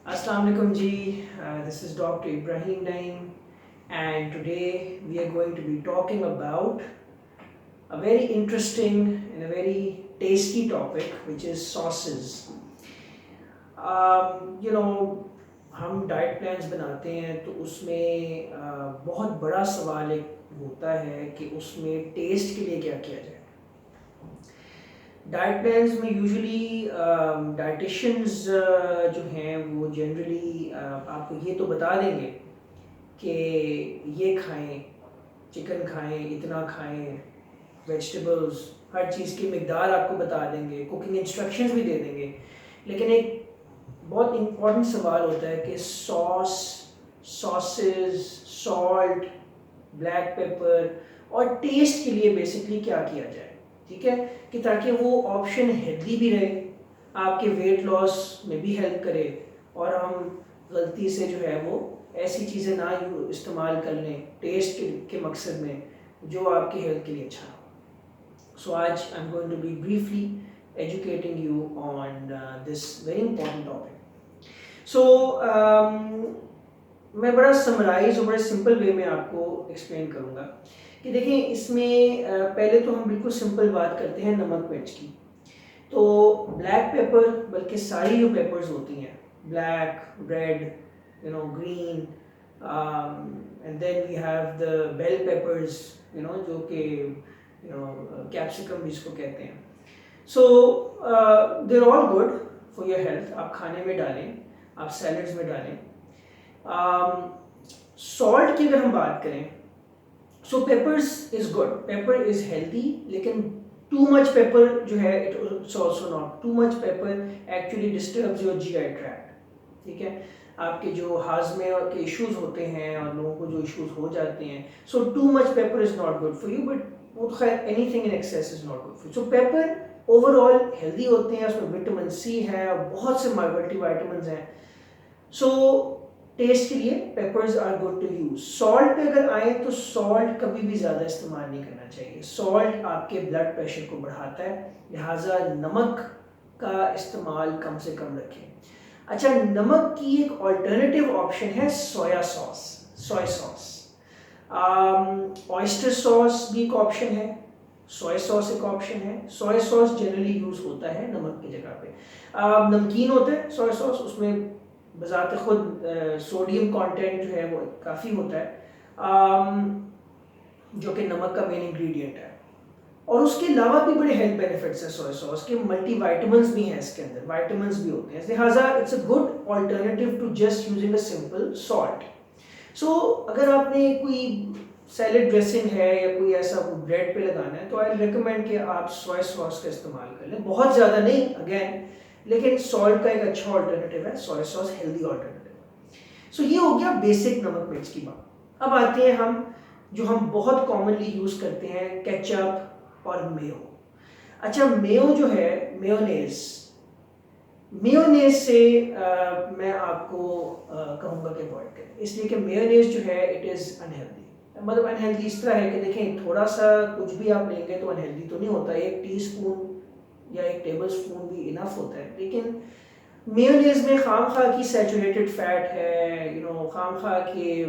Assalamu alaikum ji, this is Dr. Ibrahim Naeem, and today we are going to be talking about a very interesting and a very tasty topic, which is sauces. You know, हम diet plans बनाते हैं तो उसमें बहुत बड़ा सवाल एक होता है कि उसमें टेस्ट के लिए क्या किया जाए। डाइट प्लान्स में यूजुअली डाइटिशियंस जो हैं वो जनरली आपको ये तो बता देंगे कि ये खाएं, चिकन खाएं, इतना खाएं, वेजिटेबल्स, हर चीज़ की मिकदार आपको बता देंगे, कुकिंग इंस्ट्रक्शंस भी दे देंगे। लेकिन एक बहुत इम्पॉर्टेंट सवाल होता है कि सॉसेस, सॉल्ट, ब्लैक पेपर और टेस्ट के लिए बेसिकली क्या किया जाए, ठीक है, कि ताकि वो ऑप्शन हेल्दी भी रहे, आपके वेट लॉस में भी हेल्प करे और हम गलती से जो है वो ऐसी चीज़ें ना इस्तेमाल कर लें टेस्ट के मकसद में जो आपकी हेल्थ के लिए अच्छा हो। सो आज I am going to be briefly educating you on this very important topic. So मैं बड़ा समराइज और बड़े सिंपल वे में आपको एक्सप्लेन करूँगा कि देखिए इसमें पहले तो हम बिल्कुल सिंपल बात करते हैं नमक मिर्च की। तो ब्लैक पेपर, बल्कि सारी जो पेपर्स होती हैं, black, red, green, and then we have the bell peppers, जो कि कैप्सिकम भी इसको कहते हैं। So they are all good for your health. आप खाने में डालें, आप सैलड्स में डालें। सॉल्ट की अगर हम बात करें, so peppers is good, pepper is healthy, लेकिन टू मच पेपर जो है it's also not. Too much pepper actually disturbs your GI tract, ठीक है, आपके जो हाजमे के इश्यूज होते हैं और लोगों को जो इश्यूज हो जाते हैं। So too much pepper is not good for you, but वो तो खैर anything in excess is not good for you. So pepper overall healthy होते हैं, उसमें विटामिन सी है और बहुत से मल्टी वाइटामिन हैं। सो टेस्ट के लिए peppers are good to use. Salt पे अगर आए तो सॉल्ट कभी भी ज़्यादा इस्तेमाल नहीं करना चाहिए। सॉल्ट आपके ब्लड प्रेशर को बढ़ाता है, लिहाजा नमक का इस्तेमाल कम से कम रखें। अच्छा, नमक की एक ऑल्टरनेटिव ऑप्शन है soya sauce, soya sauce. Oyster sauce भी एक ऑप्शन है, सोया सॉस एक ऑप्शन है। सोया सॉस जनरली यूज होता है नमक की जगह पे। नमकीन होता है सोया सॉस, उसमें बजाते खुद सोडियम कंटेंट जो है वो काफ़ी होता है, जो कि नमक का मेन इंग्रेडिएंट है। और उसके अलावा भी बड़े हेल्थ बेनिफिट्स हैं सोया सॉस के, मल्टी वाइटामिन भी हैं इसके अंदर, वाइटामिन भी होते हैं, लिहाजा it's a good alternative to just using a simple salt. So अगर आपने कोई सैलेड ड्रेसिंग है या कोई ऐसा ब्रेड पे लगाना है तो आई रिकमेंड कि आप सोया सॉस का इस्तेमाल कर लें, बहुत ज़्यादा नहीं अगेन, लेकिन सॉल्ट का एक अच्छा ऑल्टरनेटिव है सोया सॉस, हेल्दी ऑल्टरनेटिव है। सो ये हो गया बेसिक नमक मिर्च की बात। अब आते हैं हम जो हम बहुत कॉमनली यूज़ करते हैं, केचप और मेयो। अच्छा, मेयो जो है, मेयोनेज़, मेयोनेज़ से मैं आपको कहूँगा कि अवॉइड करें, इसलिए कि मेयोनेज़ जो है इट इज़ अनहेल्दी। मतलब अनहेल्दी इस तरह है कि देखें, थोड़ा सा कुछ भी आप लेंगे तो अनहेल्दी तो नहीं होता, एक टीस्पून या एक टेबल स्पून भी इनफ होता है। लेकिन मेयोनेज़ में खामखा की सैचुरेटेड फैट है, खामखा के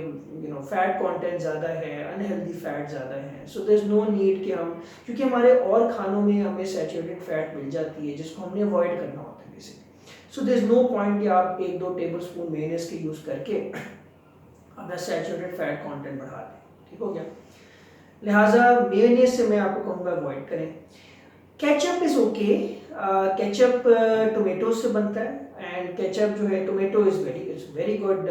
फैट कंटेंट ज़्यादा है, अनहेल्दी फैट ज़्यादा है। So there is no need कि हम, क्योंकि हमारे और खानों में हमें सैचुरेटेड फैट मिल जाती है जिसको हमने अवॉइड करना होता है basically. So there is no point कि आप 1-2 टेबल स्पून मेयोनेज़ के यूज़ करके अपना सैचुरेटेड फैट कंटेंट बढ़ा दें, ठीक हो गया। लिहाजा मेयोनेज़ से मैं आपको कहूँगा अवॉइड करें। Ketchup is okay, ketchup tomato से बनता है, एंड केचप जो है, tomato is very good,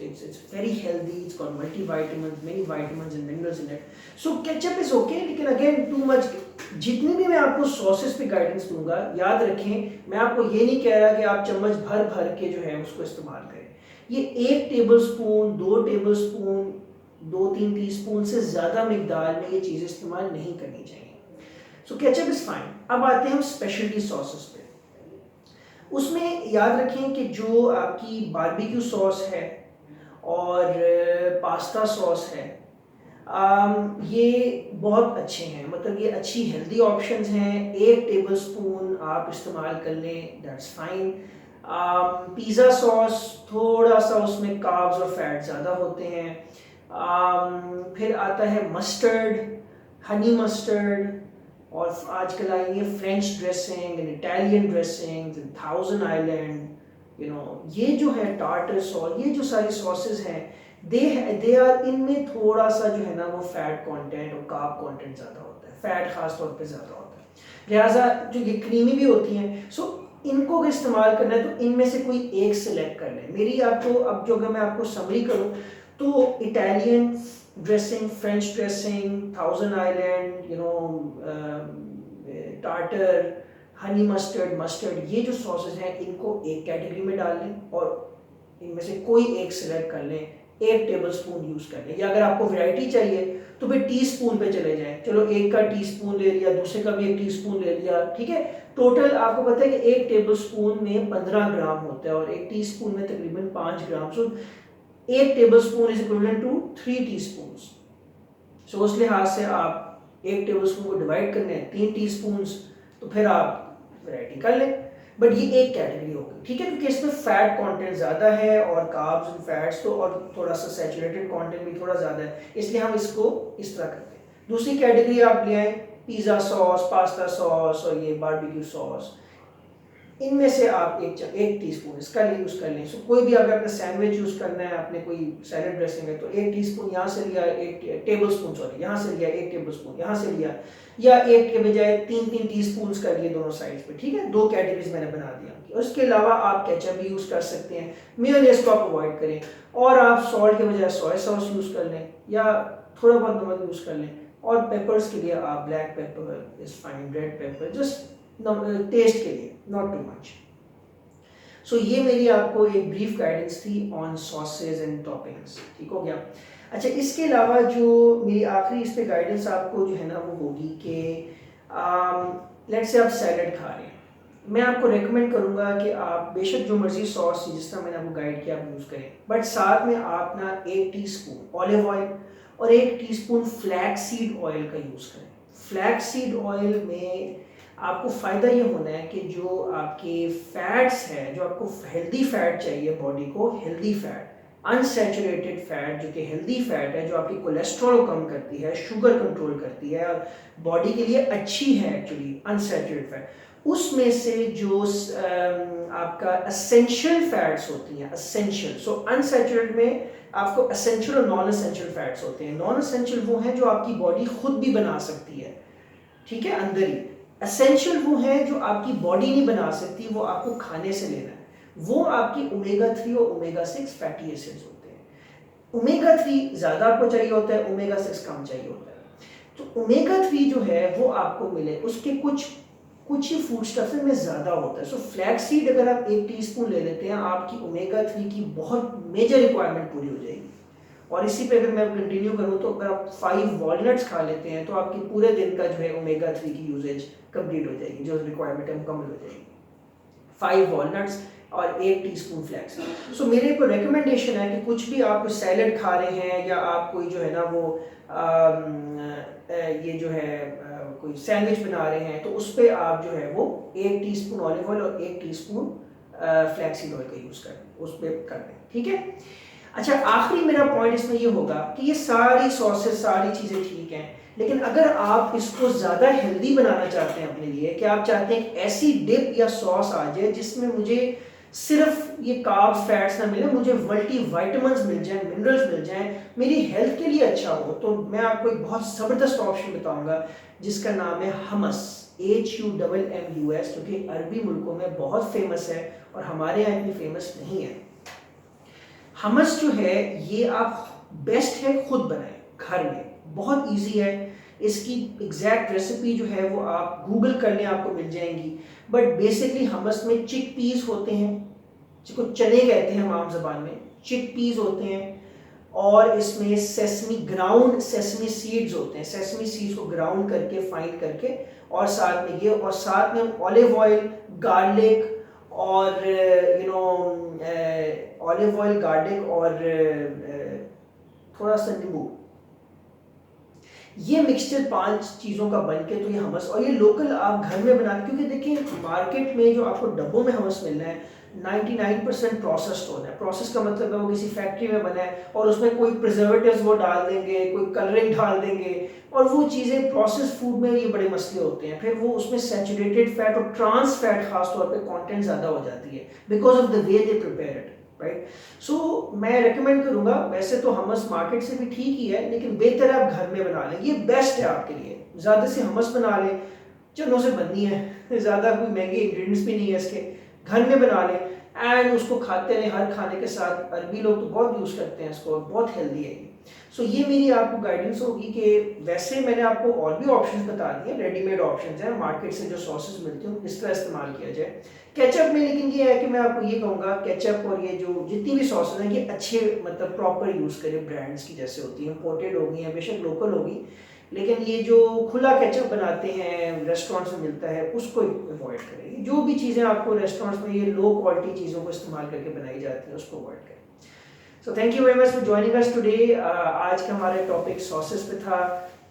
it's very healthy, it's got multi vitamins, many vitamins and minerals in it. So ketchup is okay, लेकिन अगेन टू मच। जितनी भी मैं आपको सॉसेस पे गाइडेंस दूंगा, याद रखें, मैं आपको ये नहीं कह रहा कि आप चम्मच भर भर के जो है उसको इस्तेमाल करें। ये 1 table spoon, 2 table spoon, 2-3 teaspoon से ज़्यादा मिकदार में ये चीज़ें इस्तेमाल नहीं करनी चाहिए। सो केचप इज़ फाइन। अब आते हैं हम स्पेशलिटी सॉसेस पे। उसमें याद रखें कि जो आपकी बारबेक्यू सॉस है और पास्ता सॉस है, ये बहुत अच्छे हैं, मतलब ये अच्छी हेल्दी ऑप्शंस हैं। 1 टेबल स्पून आप इस्तेमाल कर लें, दैट्स फाइन। पिज़्ज़ा सॉस थोड़ा सा उसमें कार्ब्स और फैट ज़्यादा होते हैं। फिर आता है मस्टर्ड, हनी मस्टर्ड, और आजकल आई है French dressing and Italian dressing, thousand island, ये जो है टार्टर सॉस, ये जो सारी सॉसेज हैं दे आर, इनमें थोड़ा सा जो है ना वो फैट कंटेंट और कार्ब कंटेंट ज़्यादा होता है, फैट खास तौर पे ज़्यादा होता है, लिहाजा जो ये क्रीमी भी होती हैं। सो इनको अगर इस्तेमाल करना है तो इनमें से कोई एक सिलेक्ट कर लें। मेरी आपको अब जो अगर मैं आपको समरी करूँ तो Italian dressing, French dressing, thousand island, tartar, honey mustard, mustard, ये जो सॉसेज हैं इनको एक कैटेगरी में डाल लें और इनमें से कोई एक सिलेक्ट कर लें, 1 टेबलस्पून यूज़ कर लें। या अगर आपको वैरायटी चाहिए तो फिर टीस्पून पे चले जाएं, चलो एक का टीस्पून ले लिया, दूसरे का भी 1 टीस्पून ले लिया, ठीक है। टोटल आपको पता है कि 1 टेबलस्पून में 15 ग्राम होता है और 1 टीस्पून में तकरीबन 5 gram. So 1 tablespoon is equivalent to 3 teaspoon. So उस लिहाज से आप 1 टेबलस्पून को डिवाइड करने हैं 3 टीस्पून, तो फिर आप वैरायटी कर लें। बट ये एक कैटेगरी होगी, ठीक है, क्योंकि इसमें फैट कंटेंट ज़्यादा है और कार्ब्स एंड फैट्स तो, और थोड़ा सा सैचुरेटेड कंटेंट भी थोड़ा ज़्यादा है, इसलिए हम इसको इस तरह करते हैं। दूसरी कैटेगरी आप ले आए पिज़्ज़ा सॉस, पास्ता सॉस और ये बारबेक्यू सॉस, इनमें से आप एक टीस्पून इसका यूज़ कर लें। सो कोई भी अगर आपने सैंडविच यूज़ करना है, आपने कोई सैलड ड्रेसिंग है तो 1 टीस्पून यहाँ से लिया, 1 टेबलस्पून सॉरी यहाँ से लिया, 1 टेबलस्पून यहाँ से लिया, या एक के बजाय 3-3 टीस्पून कर लिए दोनों साइड्स पे, ठीक है। 2 कैटेगरीज मैंने बना दिया। और इसके अलावा आप केचप भी यूज़ कर सकते हैं, मेयोनेज़ को आप अवॉइड करें, और आप सॉल्ट के बजाय सोया सॉस यूज़ कर लें या थोड़ा बहुत नमक यूज़ कर लें। और पेपर्स के लिए आप black pepper is fine, red pepper just taste के लिए, नॉट टू मच। सो ये मेरी आपको एक ब्रीफ गाइडेंस थी ऑन सॉसेज एंड टॉपिंग्स, ठीक हो गया। अच्छा, इसके अलावा जो मेरी आखिरी इस पे गाइडेंस आपको जो है ना वो होगी कि लेट्स से आप सैलड खा रहे हैं, मैं आपको रेकमेंड करूंगा कि आप बेशक जो मर्जी सॉस जिस तरह मैंने आपको गाइड किया आप यूज़ करें, बट साथ में आप ना 1 टीस्पून ऑलिव ऑयल और 1 टीस्पून फ्लैक्स सीड ऑयल का यूज़ करें। फ्लैक्स सीड ऑयल में आपको फ़ायदा ये होना है कि जो आपके फैट्स हैं, जो आपको हेल्दी फैट चाहिए बॉडी को, हेल्दी फैट, अनसैचुरेटेड फैट जो कि हेल्दी फैट है, जो आपकी कोलेस्ट्रॉल कम करती है, शुगर कंट्रोल करती है और बॉडी के लिए अच्छी है एक्चुअली अनसैचुरेटेड फैट, उसमें से जो आपका असेंशियल फैट्स होती हैं, असेंशियल, सो अनसैचुरेटेड में आपको असेंशियल और नॉन असेंशियल फैट्स होते हैं। नॉन असेंशियल वो हैं जो आपकी बॉडी खुद भी बना सकती है, ठीक है, अंदर ही। असेंशियल वो है जो आपकी बॉडी नहीं बना सकती, वो आपको खाने से लेना है, वो आपकी ओमेगा 3 और ओमेगा 6 फैटी एसिड्स होते हैं। ओमेगा 3 ज़्यादा आपको चाहिए होता है, ओमेगा 6 कम चाहिए होता है। तो ओमेगा 3 जो है वो आपको मिले उसके कुछ ही फूड स्टफ में ज़्यादा होता है। सो फ्लैक्स सीड अगर आप 1 टीस्पून ले लेते हैं, आपकी ओमेगा 3 की बहुत मेजर रिक्वायरमेंट पूरी हो जाएगी। और इसी पे अगर मैं कंटिन्यू करूँ तो अगर आप 5 वॉलनट्स खा लेते हैं तो आपकी पूरे दिन का जो है ओमेगा 3 की यूजेज कंप्लीट हो जाएगी, जो रिक्वायरमेंट है मुकम्मल हो जाएगी। 5 वॉलनट्स और 1 टीस्पून फ्लैक्स। सो मेरे को रिकमेंडेशन है कि कुछ भी आप सैलड खा रहे हैं या आप कोई जो है ना वो ये जो है कोई सैंडविच बना रहे हैं, तो उस पर आप जो है वो 1 टीस्पून ऑलिव ऑयल और 1 टीस्पून फ्लैक्सीड ऑयल का यूज़ करें, उस पर कर लें, ठीक है। अच्छा, आखिरी मेरा पॉइंट इसमें ये होगा कि ये सारी सॉसेस, सारी चीज़ें ठीक हैं, लेकिन अगर आप इसको ज़्यादा हेल्दी बनाना चाहते हैं अपने लिए, कि आप चाहते हैं कि ऐसी डिप या सॉस आ जाए जिसमें मुझे सिर्फ ये कार्ब्स फैट्स ना मिले, मुझे मल्टी वाइटामिन्स मिल जाएं, मिनरल्स मिल जाएं, मेरी हेल्थ के लिए अच्छा हो, तो मैं आपको एक बहुत ज़बरदस्त ऑप्शन बताऊंगा जिसका नाम है हमस, HUMMUS, जो कि अरबी मुल्कों में बहुत फेमस है और हमारे यहाँ इतनी फेमस नहीं है। हमस जो है ये आप बेस्ट है खुद बनाएं घर में, बहुत इजी है। इसकी एग्जैक्ट रेसिपी जो है वो आप गूगल कर लें, आपको मिल जाएंगी। बट बेसिकली हमस में चिक पीस होते हैं, जिसको चने कहते हैं हम आम जबान में, चिक पीस होते हैं, और इसमें सेसमी, ग्राउंड सेसमी सीड्स होते हैं, सेसमी सीड्स को ग्राउंड करके फाइन करके, और साथ में ये, और साथ में ऑलिव ऑयल, गार्लिक और ऑलिव ऑयल, गार्लिक और थोड़ा सा नींबू, ये मिक्सचर 5 चीज़ों का बन के तो ये हमस, और ये लोकल आप घर में बना, क्योंकि देखिए मार्केट में जो आपको डब्बों में हमस मिल रहा है 99% प्रोसेस्ड होता है। प्रोसेस का मतलब है वो किसी फैक्ट्री में बना है और उसमें कोई प्रिजर्वेटिव्स वो डाल देंगे, कोई कलरिंग डाल देंगे, और वो चीज़ें प्रोसेस फूड में ये बड़े मसले होते हैं। फिर वो उसमें सैचुरेटेड फैट और ट्रांस फैट खास तौर पे कंटेंट ज़्यादा हो जाती है because of the way they prepare it, right. So मैं रेकमेंड करूँगा, वैसे तो हमस मार्केट से भी ठीक ही है, लेकिन बेहतर है आप घर में बना लें, ये बेस्ट है आपके लिए। ज़्यादा से हमस बना लें, चनों से बननी है, ज़्यादा कोई महंगे इंग्रेडिएंट्स भी नहीं है इसके, घर में बना लें एंड उसको खाते रहें हर खाने के साथ। अरबी लोग तो बहुत यूज़ करते हैं इसको, बहुत हेल्दी है ये। सो ये मेरी आपको गाइडेंस होगी कि वैसे मैंने आपको और भी ऑप्शंस बता दिए, रेडीमेड ऑप्शंस हैं मार्केट से जो सॉसेस मिलती हैं किस तरह इस्तेमाल किया जाए केचप में। लेकिन ये है कि मैं आपको ये कहूँगा केचप और ये जो जितनी भी सॉसेस हैं ये अच्छे मतलब प्रॉपर यूज़ करें, ब्रांड्स की जैसे होती हैं, इम्पोर्टेड होगी या बेशक लोकल होगी, लेकिन ये जो खुला केचप बनाते हैं रेस्टोरेंट्स में मिलता है उसको अवॉइड करें। जो भी चीज़ें आपको रेस्टोरेंट्स में ये लो क्वालिटी चीज़ों को इस्तेमाल करके बनाई जाती हैं उसको अवॉइड करें। So thank you very much for joining us today. आज का हमारा टॉपिक सॉसेस पे था,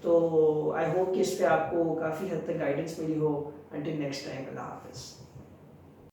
तो आई होप कि इस पे आपको काफ़ी हद तक गाइडेंस मिली हो। अंटिल नेक्स्ट टाइम, अल्लाह हाफिज़।